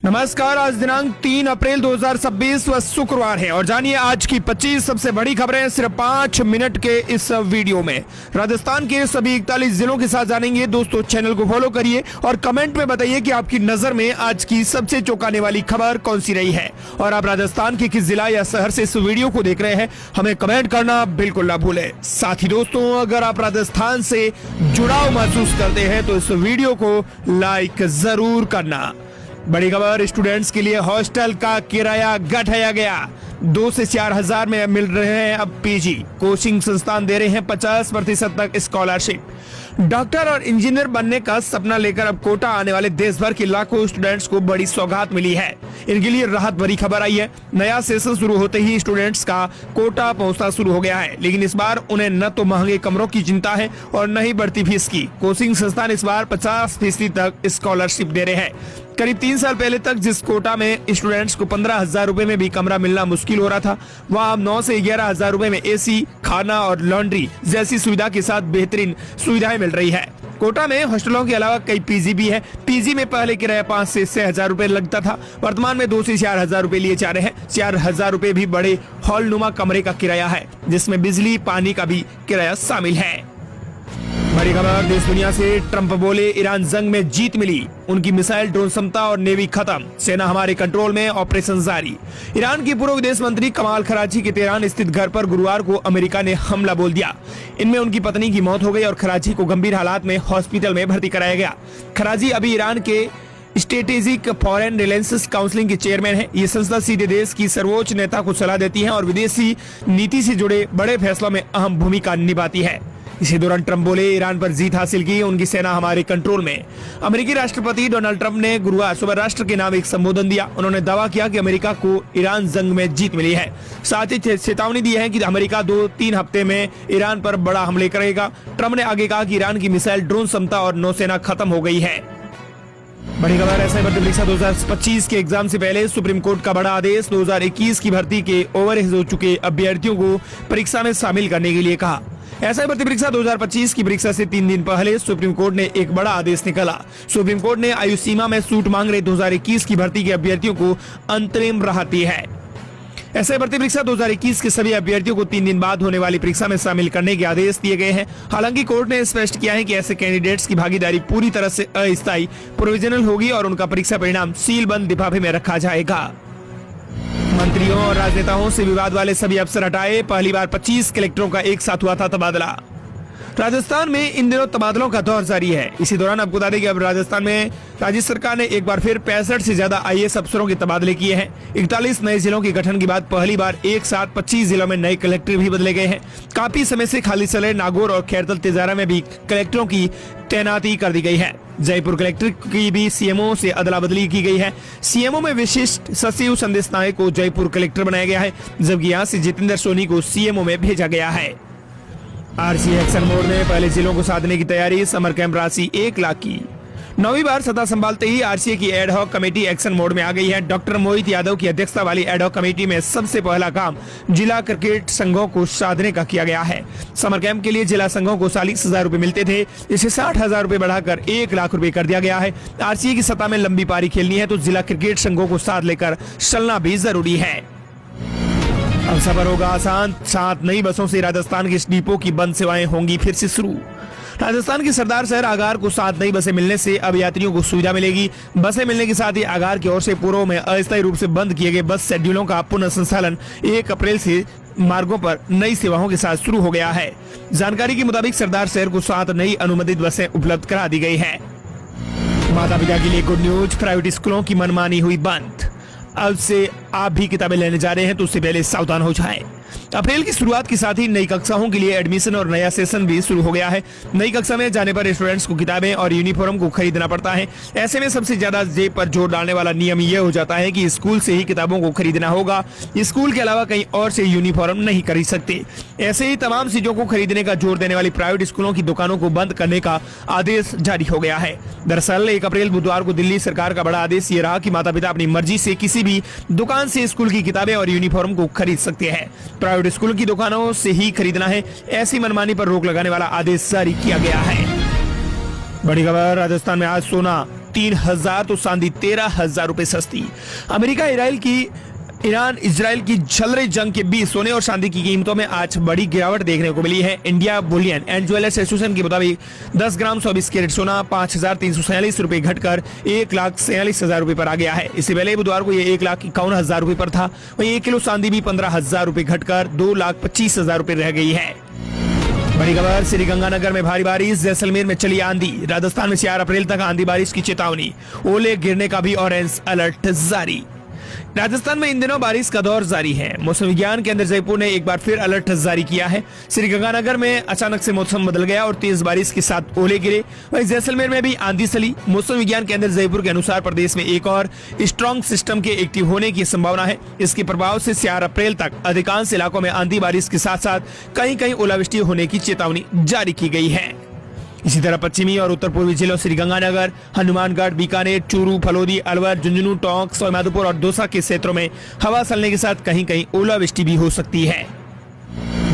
नमस्कार। आज दिनांक 3 अप्रैल 2026 व शुक्रवार है और जानिए आज की 25 सबसे बड़ी खबरें सिर्फ 5 मिनट के इस वीडियो में। राजस्थान के सभी 41 जिलों के साथ जानेंगे। दोस्तों चैनल को फॉलो करिए और कमेंट में बताइए कि आपकी नजर में आज की सबसे चौंकाने वाली खबर कौन सी रही है और आप राजस्थान के किस जिला या शहर से इस वीडियो को देख रहे हैं, हमें कमेंट करना बिल्कुल ना भूले। साथ ही दोस्तों अगर आप राजस्थान से जुड़ाव महसूस करते हैं तो इस वीडियो को लाइक जरूर करना। बड़ी खबर, स्टूडेंट्स के लिए हॉस्टल का किराया घटाया गया। 2 से 4 हजार में मिल रहे हैं अब पीजी। कोचिंग संस्थान दे रहे हैं 50% तक स्कॉलरशिप। डॉक्टर और इंजीनियर बनने का सपना लेकर अब कोटा आने वाले देश भर के लाखों स्टूडेंट्स को बड़ी सौगात मिली है। इनके लिए राहत भरी खबर आई है। नया सेशन शुरू होते ही स्टूडेंट्स का कोटा पहुंचना शुरू हो गया है, लेकिन इस बार उन्हें न तो महंगे कमरों की चिंता है और न ही बढ़ती फीस की। कोचिंग संस्थान इस बार 50% तक स्कॉलरशिप दे रहे हैं। करीब 3 साल पहले तक जिस कोटा में स्टूडेंट्स को 15,000 रुपए में भी कमरा मिलना मुश्किल हो रहा था, वहाँ अब 9 से 11,000 रुपए में एसी, खाना और लॉन्ड्री जैसी सुविधा के साथ बेहतरीन सुविधाएं मिल रही है। कोटा में हॉस्टलों के अलावा कई पीजी भी है। पीजी में पहले किराया 5 से 6,000 रुपए लगता था, वर्तमान में 2 से 4,000 रुपए लिए जा रहे हैं। 4,000 रुपए भी बड़े हॉल नुमा कमरे का किराया है, जिसमें बिजली पानी का भी किराया शामिल है। बड़ी खबर, देश दुनिया से ट्रंप बोले ईरान जंग में जीत मिली, उनकी मिसाइल ड्रोन क्षमता और नेवी खत्म, सेना हमारे कंट्रोल में, ऑपरेशन जारी। ईरान की पूर्व विदेश मंत्री कमाल खराची के तेहरान स्थित घर पर गुरुवार को अमेरिका ने हमला बोल दिया। इनमें उनकी पत्नी की मौत हो गई और खराची को गंभीर हालात में हॉस्पिटल में भर्ती कराया गया। खराची अभी ईरान के स्ट्रेटेजिक फॉरेन रिलेशंस काउंसिलिंग के चेयरमैन है। ये संस्था सीधे देश की सर्वोच्च नेता को सलाह देती है और विदेशी नीति से जुड़े बड़े फैसलों में अहम भूमिका निभाती है। इसी दौरान ट्रंप बोले ईरान पर जीत हासिल की, उनकी सेना हमारे कंट्रोल में। अमेरिकी राष्ट्रपति डोनाल्ड ट्रंप ने गुरुवार सुबह राष्ट्र के नाम एक संबोधन दिया। उन्होंने दावा किया कि अमेरिका को ईरान जंग में जीत मिली है। साथ ही चेतावनी दी है कि अमेरिका 2-3 हफ्ते में ईरान पर बड़ा हमले करेगा। ट्रंप ने आगे कहा कि ईरान की मिसाइल ड्रोन क्षमता और नौसेना खत्म हो गई है। बड़ी खबर, एसआई भर्ती परीक्षा 2025 के एग्जाम से पहले सुप्रीम कोर्ट का बड़ा आदेश। 2021 की भर्ती के ओवरएज हो चुके अभ्यर्थियों को परीक्षा में शामिल करने के लिए कहा। एसआई भर्ती परीक्षा 2025 की परीक्षा से 3 दिन पहले सुप्रीम कोर्ट ने एक बड़ा आदेश निकाला। सुप्रीम कोर्ट ने आयु सीमा में छूट मांग रहे 2021 की भर्ती के अभ्यर्थियों को अंतरिम राहत दी है। एसआई भर्ती परीक्षा 2021 के सभी अभ्यर्थियों को 3 दिन बाद होने वाली परीक्षा में शामिल करने के आदेश दिए गए हैं। हालांकि कोर्ट ने स्पष्ट किया है कि ऐसे कैंडिडेट्स की भागीदारी पूरी तरह से अस्थायी प्रोविजनल होगी और उनका परीक्षा परिणाम सील बंद लिफाफे में रखा जाएगा। मंत्रियों और राजनेताओं से विवाद वाले सभी अफसर हटाए। पहली बार 25 कलेक्टरों का एक साथ हुआ था तबादला। राजस्थान में इन दिनों तबादलों का दौर जारी है। इसी दौरान आपको बता दें कि अब राजस्थान में राज्य सरकार ने एक बार फिर 65 से ज्यादा आईएएस अफसरों के तबादले किए हैं। 41 नए जिलों के गठन के बाद पहली बार एक साथ 25 जिलों में नए कलेक्टर भी बदले गए हैं। काफी समय से खाली चले नागौर और खैरतल तिजारा में भी कलेक्टरों की तैनाती कर दी गई है। जयपुर कलेक्टर की भी सीएमओ से अदला बदली की गई है। सीएमओ में विशिष्ट सचिव संदेश नायक को जयपुर कलेक्टर बनाया गया है, जबकि यहाँ से जितेंद्र सोनी को सीएमओ में भेजा गया है। आरसीए एक्शन मोड में पहले जिलों को साधने की तैयारी। समर कैंप राशि 1 लाख की। 9वीं बार सत्ता संभालते ही आरसीए की एडहॉक कमेटी एक्शन मोड में आ गई है। डॉक्टर मोहित यादव की अध्यक्षता वाली एडहॉक कमेटी में सबसे पहला काम जिला क्रिकेट संघों को साधने का किया गया है। समर कैंप के लिए जिला संघों को 40,000 रुपए मिलते थे, इसे 60,000 रुपए बढ़ाकर 1 लाख रुपए कर दिया गया है। आरसीए की सत्ता में लंबी पारी खेलनी है तो जिला क्रिकेट संघों को साथ लेकर चलना भी जरूरी है। अब सफर होगा आसान। 7 नई बसों से राजस्थान के डिपो की बंद सेवाएं होंगी फिर से शुरू। राजस्थान के सरदार शहर आगार को 7 नई बसें मिलने से अब यात्रियों को सुविधा मिलेगी। बसें मिलने के साथ ही आगार की ओर से पूर्व में अस्थायी रूप से बंद किए गए बस शेड्यूलों का पुनः संचालन 1 अप्रैल से मार्गों पर नई सेवाओं के साथ शुरू हो गया है। जानकारी के मुताबिक सरदार शहर को 7 नई अनुमोदित बसें उपलब्ध करा दी गई है। माता पिता के लिए गुड न्यूज, प्राइवेट स्कूलों की मनमानी हुई बंद। अब से आप भी किताबें लेने जा रहे हैं तो उससे पहले सावधान हो जाएं। अप्रैल की शुरुआत के साथ ही नई कक्षाओं के लिए एडमिशन और नया सेशन भी शुरू हो गया है। नई कक्षा में जाने पर स्टूडेंट्स को किताबें और यूनिफॉर्म को खरीदना पड़ता है। ऐसे में सबसे ज्यादा जेब पर जोर डालने वाला नियम यह हो जाता है कि स्कूल से ही किताबों को खरीदना होगा। स्कूल के अलावा कहीं और से यूनिफॉर्म नहीं खरीद सकते। ऐसे ही तमाम चीजों को खरीदने का जोर देने वाली प्राइवेट स्कूलों की दुकानों को बंद करने का आदेश जारी हो गया है। दरअसल 1 अप्रैल बुधवार को दिल्ली सरकार का बड़ा आदेश ये रहा कि माता पिता अपनी मर्जी से किसी भी दुकान से स्कूल की किताबें और यूनिफॉर्म को खरीद सकते हैं। प्राइवेट स्कूल की दुकानों से ही खरीदना है। ऐसी मनमानी पर रोक लगाने वाला आदेश जारी किया गया है। बड़ी खबर, राजस्थान में आज सोना 3,000 तो चांदी 13,000 रुपए सस्ती। अमेरिका ईरान इजराइल की चल रही जंग के बीच सोने और चांदी की कीमतों में आज बड़ी गिरावट देखने को मिली है। India Boolean and jewellers association के मुताबिक 10 ग्राम 24 कैरेट सोना 5,346 रुपए घटकर 1,46,000 रुपए पर आ गया है। इससे पहले बुधवार को यह 1,51,000 रुपए पर था। वहीं 1 किलो चांदी भी 15,000 रुपए घटकर 2,25,000 रुपए रह गई है। बड़ी खबर श्रीगंगानगर में भारी बारिश, जैसलमेर में चली आंधी। राजस्थान में 4 अप्रैल तक आंधी बारिश की चेतावनी, ओले गिरने का भी ऑरेंज अलर्ट जारी। राजस्थान में इन दिनों बारिश का दौर जारी है। मौसम विज्ञान केंद्र जयपुर ने एक बार फिर अलर्ट जारी किया है। श्रीगंगानगर में अचानक से मौसम बदल गया और तेज बारिश के साथ ओले गिरे। वहीं जैसलमेर में भी आंधी चली। मौसम विज्ञान केंद्र जयपुर के अनुसार प्रदेश में एक और स्ट्रॉन्ग सिस्टम के एक्टिव होने की संभावना है। इसके प्रभाव से 4 अप्रैल तक अधिकांश इलाकों में आंधी बारिश के साथ साथ कहीं कहीं ओलावृष्टि होने की चेतावनी जारी की गई है। इसी तरह पश्चिमी और उत्तर पूर्वी जिलों श्रीगंगानगर, हनुमानगढ़, बीकानेर, चूरू, फलोदी, अलवर, झुंझुनू, टोंक, सवाईमाधोपुर और दौसा के क्षेत्रों में हवा चलने के साथ कहीं कहीं ओलावृष्टि भी हो सकती है।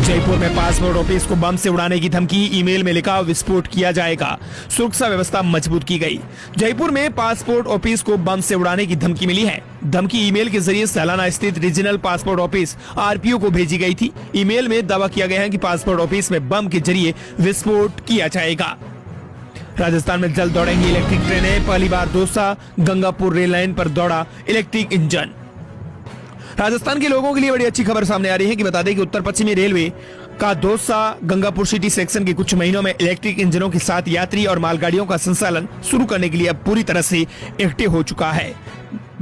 जयपुर में पासपोर्ट ऑफिस को बम से उड़ाने की धमकी, ईमेल में लिखा विस्फोट किया जाएगा। सुरक्षा व्यवस्था मजबूत की गई। जयपुर में पासपोर्ट ऑफिस को बम से उड़ाने की धमकी मिली है। धमकी ईमेल के जरिए सलाना स्थित रीजनल पासपोर्ट ऑफिस आरपीओ को भेजी गई थी। ईमेल में दावा किया गया है कि पासपोर्ट ऑफिस में बम के जरिए विस्फोट किया जाएगा। राजस्थान में जल्द दौड़ेंगी इलेक्ट्रिक ट्रेनें। पहली बार दौसा गंगापुर रेल लाइन पर दौड़ा इलेक्ट्रिक इंजन। राजस्थान के लोगों के लिए बड़ी अच्छी खबर सामने आ रही है कि बता दें कि उत्तर पश्चिमी रेलवे का दौसा गंगापुर सिटी सेक्शन के कुछ महीनों में इलेक्ट्रिक इंजनों के साथ यात्री और मालगाड़ियों का संचालन शुरू करने के लिए अब पूरी तरह से एक्टिव हो चुका है।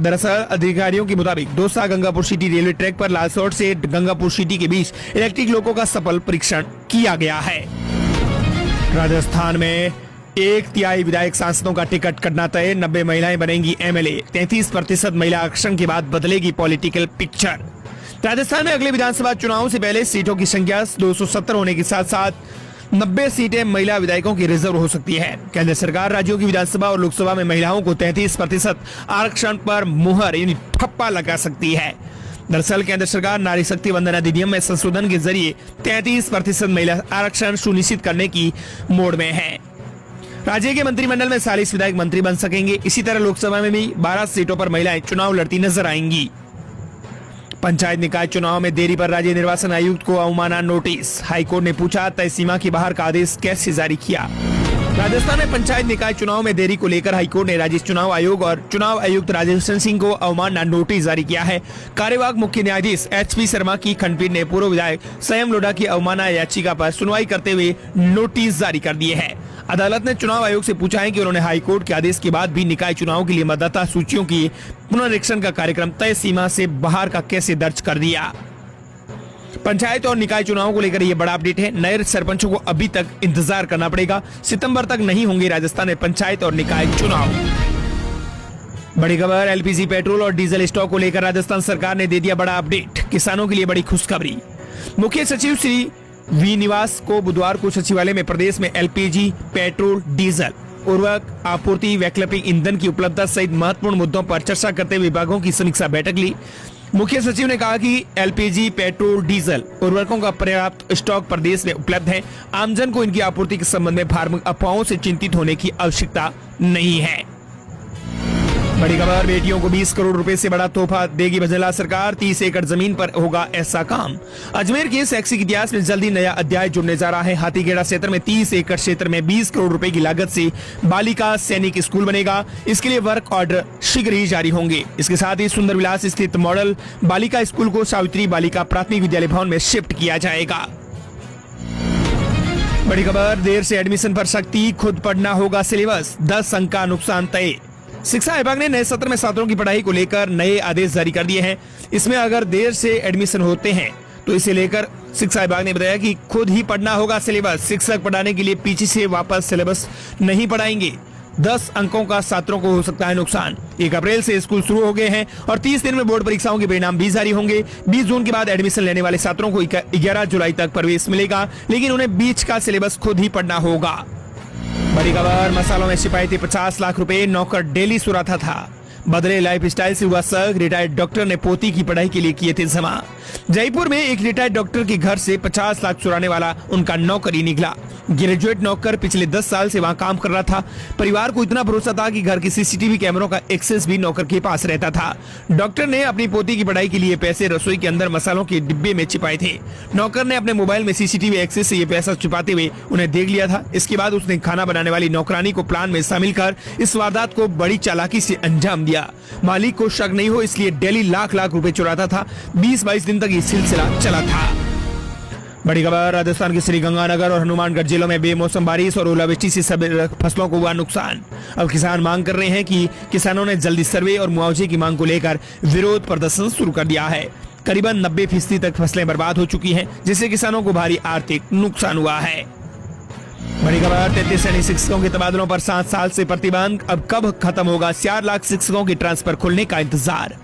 दरअसल अधिकारियों के मुताबिक Dausa Gangapur city railway track पर लालसोट से गंगापुर सिटी के बीच इलेक्ट्रिक लोकों का सफल परीक्षण किया गया है। राजस्थान में 1/3 विधायक सांसदों का टिकट कटना तय, 90 महिलाएं बनेंगी एमएलए। 33% महिला आरक्षण के बाद बदलेगी पॉलिटिकल पिक्चर। राजस्थान में अगले विधानसभा चुनाव से पहले सीटों की संख्या 270 होने के साथ साथ 90 सीटें महिला विधायकों की रिजर्व हो सकती है। केंद्र सरकार राज्यों की विधानसभा और लोकसभा में महिलाओं को 33% आरक्षण पर मुहर यानी ठप्पा लगा सकती है। दरअसल केंद्र सरकार नारी शक्ति वंदन अधिनियम में संशोधन के जरिए 33% महिला आरक्षण सुनिश्चित करने की मोड़ में है। राज्य के मंत्रिमंडल में 40 विधायक मंत्री बन सकेंगे। इसी तरह लोकसभा में भी 12 सीटों पर महिलाएं चुनाव लड़ती नजर आएंगी। पंचायत निकाय चुनाव में देरी पर राज्य निर्वाचन आयुक्त को अवमानना नोटिस। हाईकोर्ट ने पूछा तय सीमा के बाहर का आदेश कैसे जारी किया। राजस्थान में पंचायत निकाय चुनाव में देरी को लेकर हाईकोर्ट ने राज्य चुनाव आयोग और चुनाव आयुक्त राजेश सिंह को अवमानना नोटिस जारी किया है। कार्यवाहक मुख्य न्यायाधीश एचपी शर्मा की खंडपीठ ने पूर्व विधायक संयम लोढ़ा की अवमानना याचिका पर सुनवाई करते हुए नोटिस जारी कर दिए है। अदालत ने चुनाव आयोग से पूछा है कि उन्होंने हाईकोर्ट के आदेश के बाद भी निकाय चुनाव के लिए मतदाता सूचियों की पुनरीक्षण का कार्यक्रम तय सीमा से बाहर का कैसे दर्ज कर दिया। पंचायत और निकाय चुनाव को लेकर यह बड़ा अपडेट है। नए सरपंचों को अभी तक इंतजार करना पड़ेगा। सितंबर तक नहीं होंगे राजस्थान में पंचायत और निकाय चुनाव। बड़ी खबर एलपीजी पेट्रोल और डीजल स्टॉक को लेकर राजस्थान सरकार ने दे दिया बड़ा अपडेट। किसानों के लिए बड़ी खुशखबरी। मुख्य सचिव श्री वी निवास को बुधवार को सचिवालय में प्रदेश में एलपीजी, पेट्रोल, डीजल, उर्वरक आपूर्ति, वैकल्पिक ईंधन की उपलब्धता सहित महत्वपूर्ण मुद्दों पर चर्चा करते हुए विभागों की समीक्षा बैठक ली। मुख्य सचिव ने कहा कि एलपीजी, पेट्रोल, डीजल, उर्वरकों का पर्याप्त स्टॉक प्रदेश में उपलब्ध है। आमजन को इनकी आपूर्ति के संबंध में भ्रामक अफवाहों से चिंतित होने की आवश्यकता नहीं है। बड़ी खबर बेटियों को 20 करोड़ रुपए से बड़ा तोहफा देगी भजनलाल सरकार। 30 एकड़ जमीन पर होगा ऐसा काम। अजमेर के शैक्षिक इतिहास में जल्दी नया अध्याय जुड़ने जा रहा है। हाथीगेड़ा क्षेत्र में 30 एकड़ क्षेत्र में 20 करोड़ रुपए की लागत से बालिका सैनिक स्कूल बनेगा। इसके लिए वर्क ऑर्डर शीघ्र ही जारी होंगे। इसके साथ ही सुंदर विलास स्थित मॉडल बालिका स्कूल को सावित्री बालिका प्राथमिक विद्यालय भवन में शिफ्ट किया जाएगा। बड़ी खबर देर से एडमिशन पर सख्ती, खुद पढ़ना होगा सिलेबस, 10 अंक का नुकसान तय। शिक्षा विभाग ने नए सत्र में छात्रों की पढ़ाई को लेकर नए आदेश जारी कर दिए हैं। इसमें अगर देर से एडमिशन होते हैं तो इसे लेकर शिक्षा विभाग ने बताया कि खुद ही पढ़ना होगा सिलेबस। शिक्षक पढ़ाने के लिए पीछे से वापस सिलेबस नहीं पढ़ाएंगे। 10 अंकों का छात्रों को हो सकता है नुकसान। 1 अप्रैल से स्कूल शुरू हो गए हैं और 30 दिन में बोर्ड परीक्षाओं के परिणाम भी जारी होंगे। 20 जून के बाद एडमिशन लेने वाले छात्रों को 11 जुलाई तक प्रवेश मिलेगा, लेकिन उन्हें बीच का सिलेबस खुद ही पढ़ना होगा। बड़ी खबर मसालों में छिपाए थे 50 लाख रुपए, नौकर डेली सुराता था। बदले लाइफ स्टाइल से हुआ शक, रिटायर्ड डॉक्टर ने पोती की पढ़ाई के लिए किए थे जमा। जयपुर में एक रिटायर्ड डॉक्टर के घर से 50 लाख चुराने वाला उनका नौकर ही निकला। ग्रेजुएट नौकर पिछले 10 साल से वहां काम कर रहा था। परिवार को इतना भरोसा था कि घर के सीसीटीवी कैमरों का एक्सेस भी नौकर के पास रहता था। डॉक्टर ने अपनी पोती की पढ़ाई के लिए पैसे रसोई के अंदर मसालों के डिब्बे में छिपाए थे। नौकर ने अपने मोबाइल में सीसीटीवी एक्सेस से ये पैसा छिपाते हुए उन्हें देख लिया था। इसके बाद उसने खाना बनाने वाली नौकरानी को प्लान में शामिल कर इस वारदात को बड़ी चालाकी से अंजाम दिया। मालिक को शक नहीं हो इसलिए डेली लाख लाख रुपए चुराता था। 20-22 दिन तक ये सिलसिला चला था। बड़ी खबर, राजस्थान के श्रीगंगानगर और हनुमानगढ़ जिलों में बेमौसम बारिश और ओलावृष्टि से सभी फसलों को हुआ नुकसान। अब किसान मांग कर रहे हैं कि किसानों ने जल्दी सर्वे और मुआवजे की मांग को लेकर विरोध प्रदर्शन शुरू कर दिया है। करीबन 90% तक फसलें बर्बाद हो चुकी हैं, जिससे किसानों को भारी आर्थिक नुकसान हुआ है। बड़ी खबर, 33 सैनिक शिक्षकों के तबादलों पर 7 साल से प्रतिबंध, अब कब खत्म होगा 4 लाख शिक्षकों की ट्रांसफर खुलने का इंतजार।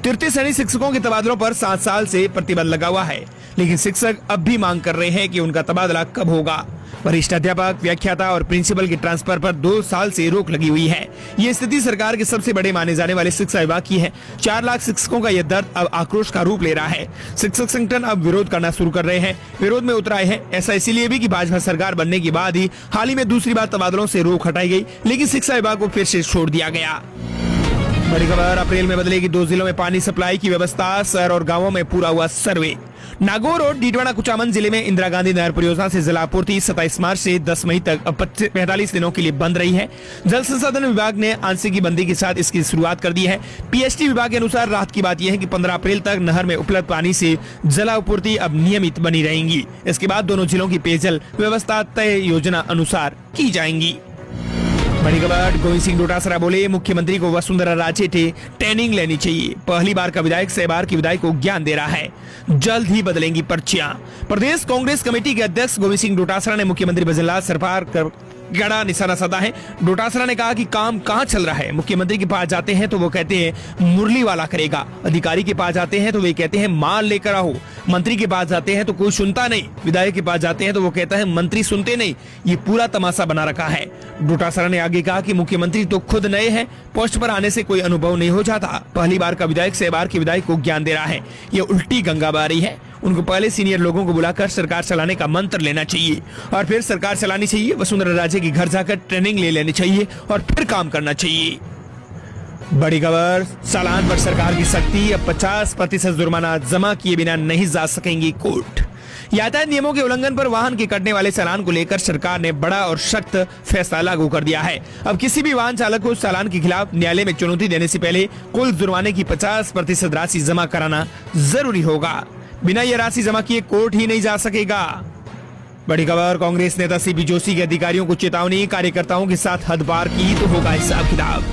33 सैनिक शिक्षकों के तबादलों पर 7 साल से प्रतिबंध लगा हुआ है, लेकिन शिक्षक अब भी मांग कर रहे हैं कि उनका तबादला कब होगा। वरिष्ठ अध्यापक, व्याख्याता और प्रिंसिपल के ट्रांसफर पर 2 साल से रोक लगी हुई है। ये स्थिति सरकार के सबसे बड़े माने जाने वाले शिक्षा विभाग की है। 4 लाख शिक्षकों का यह दर्द अब आक्रोश का रूप ले रहा है। शिक्षक संगठन अब विरोध करना शुरू कर रहे हैं, विरोध में उतर आए हैं। ऐसा इसीलिए भी कि भाजपा सरकार बनने के बाद ही हाल ही में दूसरी बार तबादलों से रोक हटाई गई, लेकिन शिक्षा विभाग को फिर से छोड़ दिया गया। बड़ी खबर, अप्रैल में बदलेगी 2 जिलों में पानी सप्लाई की व्यवस्था, शहर और गांवों में पूरा हुआ सर्वे। नागौर और डीडवाना कुचामन जिले में इंदिरा गांधी नहर परियोजना से जल आपूर्ति 27 मार्च से 10 मई तक 45 दिनों के लिए बंद रही है। जल संसाधन विभाग ने आंशिक बंदी के साथ इसकी शुरुआत कर दी है। पीएचटी विभाग के अनुसार राहत की बात यह है कि 15 अप्रैल तक नहर में उपलब्ध पानी से जल आपूर्ति अब नियमित बनी रहेंगी। इसके बाद दोनों जिलों की पेयजल व्यवस्था तय योजना अनुसार की जाएंगी। बड़ी खबर, गोविंद सिंह डोटासरा बोले मुख्यमंत्री को वसुंधरा राजे ट्रेनिंग लेनी चाहिए। पहली बार का विधायक 6 बार की विधायक को ज्ञान दे रहा है। जल्द ही बदलेंगी पर्चियां। प्रदेश कांग्रेस कमेटी के अध्यक्ष गोविंद सिंह डोटासरा ने मुख्यमंत्री भजनलाल सरकार कड़ा निशाना साधा है। डोटासरा ने कहा कि काम कहां चल रहा है। मुख्यमंत्री के पास जाते हैं तो वो कहते हैं मुरली वाला करेगा, अधिकारी के पास जाते हैं तो वे कहते हैं माल लेकर आओ, मंत्री के पास जाते हैं तो कोई सुनता नहीं, विधायक के पास जाते हैं तो वो कहता है मंत्री सुनते नहीं। ये पूरा तमाशा बना रखा है। डोटासरा ने आगे कहा कि मुख्यमंत्री तो खुद नए हैं, पोस्ट पर आने से कोई अनुभव नहीं हो जाता। पहली बार का विधायक 6 बार के विधायक को ज्ञान दे रहा है। ये उल्टी गंगा बह रही है। उनको पहले सीनियर लोगों को बुलाकर सरकार चलाने का मंत्र लेना चाहिए और फिर सरकार चलानी चाहिए। वसुंधरा राजे के घर जाकर ट्रेनिंग ले लेनी चाहिए और फिर काम करना चाहिए। बड़ी खबर, चालान पर सरकार की सख्ती, अब 50% जुर्माना जमा किए बिना नहीं जा सकेंगी कोर्ट। यातायात नियमों के उल्लंघन पर वाहन के कटने वाले चालान को लेकर सरकार ने बड़ा और सख्त फैसला लागू कर दिया है। अब किसी भी वाहन चालक को चालान के खिलाफ न्यायालय में चुनौती देने से पहले कुल जुर्माने की 50% राशि जमा कराना जरूरी होगा। बिना यह राशि जमा किए कोर्ट ही नहीं जा सकेगा। बड़ी खबर, कांग्रेस नेता सीपी जोशी के अधिकारियों को चेतावनी, कार्यकर्ताओं के साथ हद पार की तो होगा हिसाब किताब।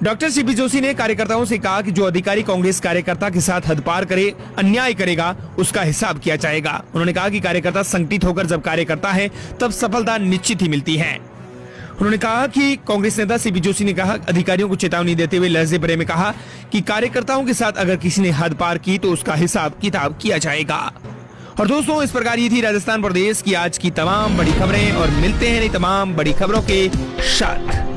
डॉक्टर सीपी जोशी ने कार्यकर्ताओं से कहा कि जो अधिकारी कांग्रेस कार्यकर्ता के साथ हद पार करे, अन्याय करेगा, उसका हिसाब किया जाएगा। उन्होंने कहा कि कार्यकर्ता संगठित होकर जब कार्य करता है तब सफलता निश्चित ही मिलती है। उन्होंने कहा कि कांग्रेस नेता सीपी जोशी ने कहा अधिकारियों को चेतावनी देते हुए लहजे भरे में कहा कि कार्यकर्ताओं के साथ अगर किसी ने हद पार की तो उसका हिसाब किताब किया जाएगा। और दोस्तों, इस प्रकार ये थी राजस्थान प्रदेश की आज की तमाम बड़ी खबरें और मिलते हैं नई तमाम बड़ी खबरों के साथ।